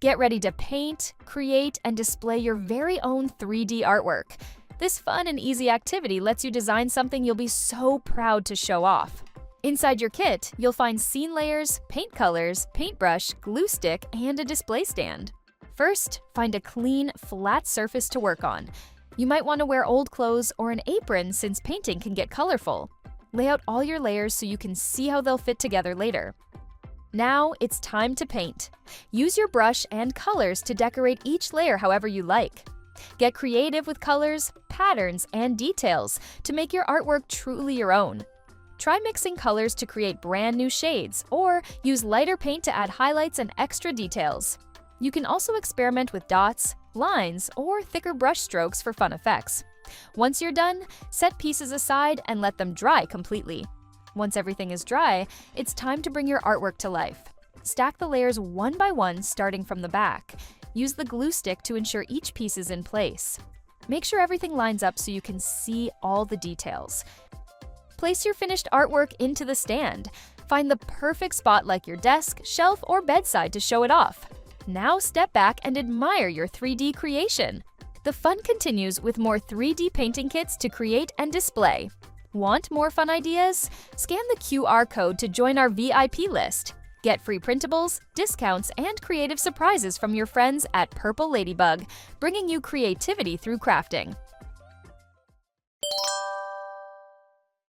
Get ready to paint, create, and display your very own 3D artwork. This fun and easy activity lets you design something you'll be so proud to show off. Inside your kit, you'll find scene layers, paint colors, paintbrush, glue stick, and a display stand. First, find a clean, flat surface to work on. You might want to wear old clothes or an apron since painting can get colorful. Lay out all your layers so you can see how they'll fit together later. Now it's time to paint. Use your brush and colors to decorate each layer however you like. Get creative with colors, patterns, and details to make your artwork truly your own. Try mixing colors to create brand new shades, or use lighter paint to add highlights and extra details. You can also experiment with dots, lines, or thicker brush strokes for fun effects. Once you're done, set pieces aside and let them dry completely. Once everything is dry, it's time to bring your artwork to life. Stack the layers one by one, starting from the back. Use the glue stick to ensure each piece is in place. Make sure everything lines up so you can see all the details. Place your finished artwork into the stand. Find the perfect spot like your desk, shelf, or bedside to show it off. Now step back and admire your 3D creation. The fun continues with more 3D painting kits to create and display. Want more fun ideas? Scan the QR code to join our VIP list. Get free printables, discounts, and creative surprises from your friends at Purple Ladybug, bringing you creativity through crafting.